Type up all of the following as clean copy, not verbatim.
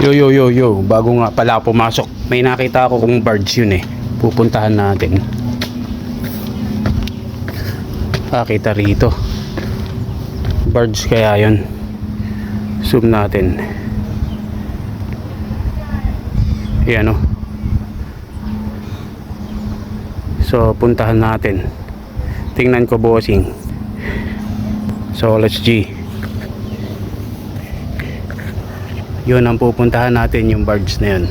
Yo, bago nga pala pumasok, may nakita ako kung birds yun eh. Pupuntahan natin. Kita rito. Birds kaya yun. Zoom natin. Ayan o. So, puntahan natin. Tingnan ko, bossing. So, let's G. Yun ang pupuntahan natin, yung birds na yun.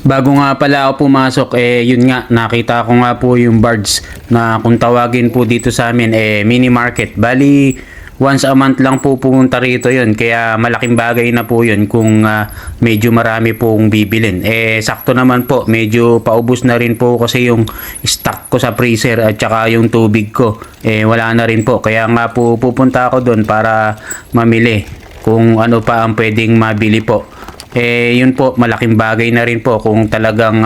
Bago nga pala ako pumasok, yun nga, nakita ko nga po yung birds na kung tawagin po dito sa amin, mini market. Bali, once a month lang po pumunta rito yun, kaya malaking bagay na po yun kung medyo marami pong bibilin. Sakto naman po, medyo paubos na rin po kasi yung stock ko sa freezer at saka yung tubig ko, wala na rin po. Kaya nga po pupunta ako doon para mamili kung ano pa ang pwedeng mabili po. Yun po, malaking bagay na rin po kung talagang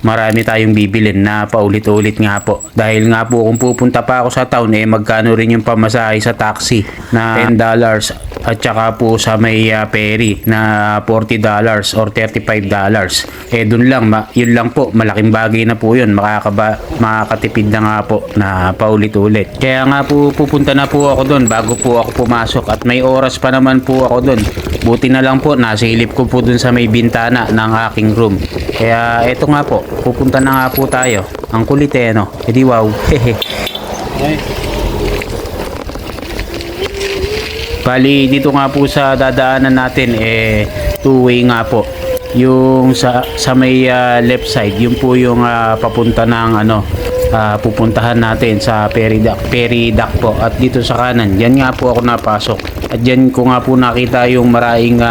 marami tayong bibilin na paulit-ulit nga po. Dahil nga po kung pupunta pa ako sa town, magkano rin yung pamasahe sa taxi na $10 at saka po sa may ferry na $40 or $35. Dun lang, yun lang po, malaking bagay na po yun. Makakatipid na nga po na paulit-ulit. Kaya nga po pupunta na po ako dun bago po ako pumasok at may oras pa naman po ako dun. Buti na lang po, nasilip ko po dun sa may bintana ng aking room. Kaya eto nga po, pupunta na nga po tayo. Ang kulit no? Edi wow. Bali, dito nga po sa dadaanan natin, two-way nga po. Yung sa may left side, yun po yung papunta ng pupuntahan natin sa Ferry Dock po. At dito sa kanan, yan nga po ako napasok. At dyan ko nga po nakita yung maraming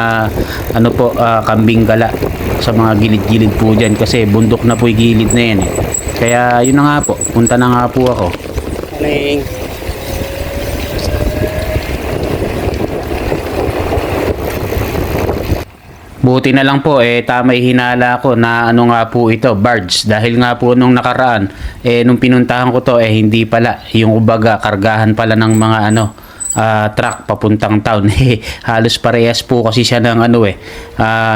kambing gala sa mga gilid-gilid po dyan kasi bundok na po yung gilid na yan Kaya yun na nga po, punta na nga po ako. Buti na lang po, tama hinala ko na nga po ito, birds. Dahil nga po nung nakaraan, nung pinuntahan ko to, hindi pala. Yung ubaga, kargahan pala ng mga truck papuntang town. Halos parehas po kasi siya ng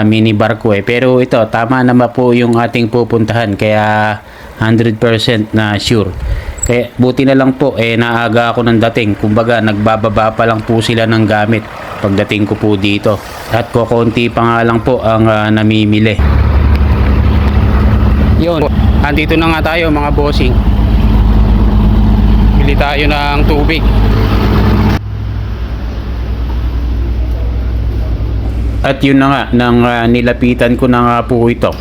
mini barko Pero ito, tama naman po yung ating pupuntahan. Kaya 100% na sure. Kaya buti na lang po, naaga ako ng dating. Kumbaga, nagbababa pa lang po sila ng gamit pagdating ko po dito. At kokonti pa nga lang po ang namimili. Yun, andito na nga tayo mga bossing. Bili tayo ng tubig. At yun na nga, nang nilapitan ko na nga po ito,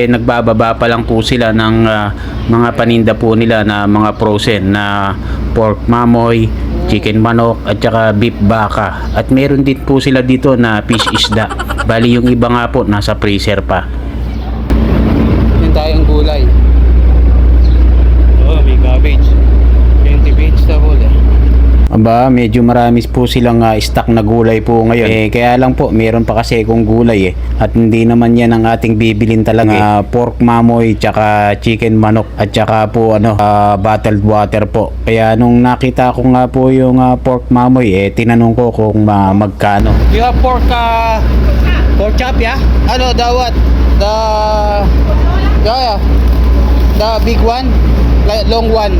nagbababa pa lang po sila ng mga paninda po nila na mga frozen na pork mamoy, chicken manok at saka beef baka. At meron din po sila dito na fish isda. Bali yung iba nga po nasa freezer pa. Yun tayong gulay. May cabbage. 20 vegetable Aba, medyo marami po silang stock na gulay po ngayon. Kaya lang po, meron pa kasi kung gulay At hindi naman yan ang ating bibilin talaga. Pork mamoy, tsaka chicken manok, at tsaka po bottled water po. Kaya nung nakita ko nga po yung pork mamoy, tinanong ko kung magkano. You have pork chop, yeah? What? The big one? Long one?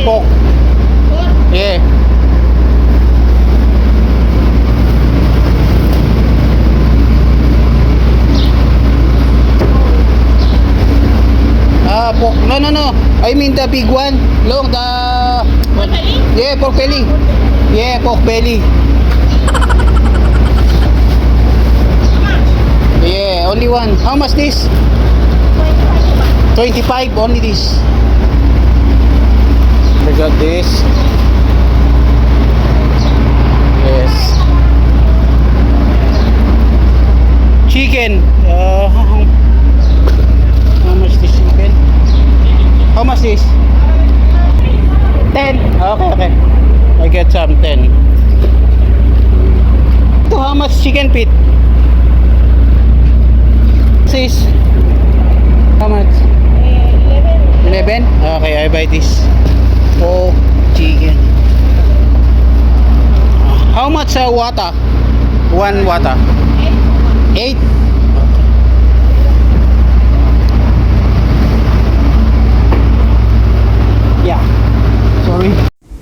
Pork. Yeah. Pork. No. I mean the big one. Long, pork belly? Yeah, pork belly. Yeah, pork belly. Yeah, only one. How much this? 25 only this. I got this. Yes. Chicken. How much this chicken? How much this? 10. Okay. I get some 10. So how much chicken feet? This is kay Ivitis. Pork chicken. How much wata? One wata? 8. Yeah. Sorry.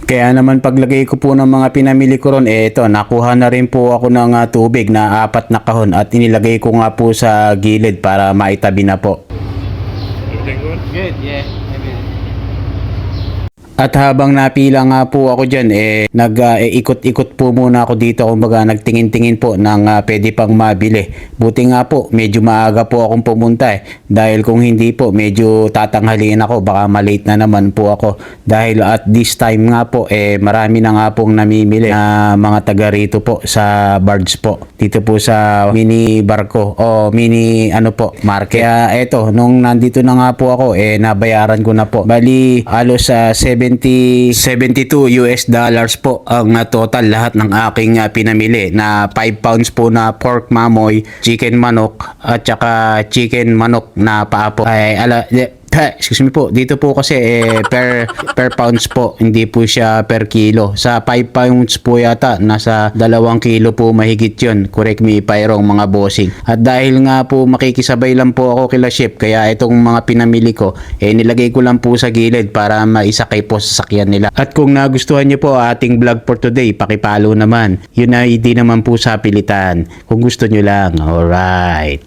Kaya naman paglagay ko po ng mga pinamili ko ron, ito, nakuha na rin po ako ng tubig na 4 na kahon at inilagay ko nga po sa gilid para maitabi na po. Good, yeah. At habang napila nga po ako dyan, ikot-ikot po muna ako dito, kumbaga nagtingin-tingin po ng pwede pang mabili. Buti nga po, medyo maaga po akong pumunta dahil kung hindi po, medyo tatanghaliin ako, baka malate na naman po ako. Dahil at this time nga po, marami na nga pong namimili na mga taga rito po sa barge po. Dito po sa mini barko o mini market. Kaya eto, nung nandito na nga po ako, nabayaran ko na po. Bali, alos sa 72 US dollars po ang total lahat ng aking pinamili na 5 pounds po na pork mamoy, chicken manok at saka chicken manok na paapo. Excuse me po, dito po kasi per pounds po, hindi po siya per kilo. Sa 5 pounds po yata, nasa 2 kilo po mahigit yun. Correct me if I wrong mga bossing. At dahil nga po makikisabay lang po ako kila chef, kaya itong mga pinamili ko, nilagay ko lang po sa gilid para maisakay po sa sakyan nila. At kung nagustuhan nyo po ating vlog for today, pakipalo naman. Yun na hindi naman po sa pilitan. Kung gusto nyo lang, alright.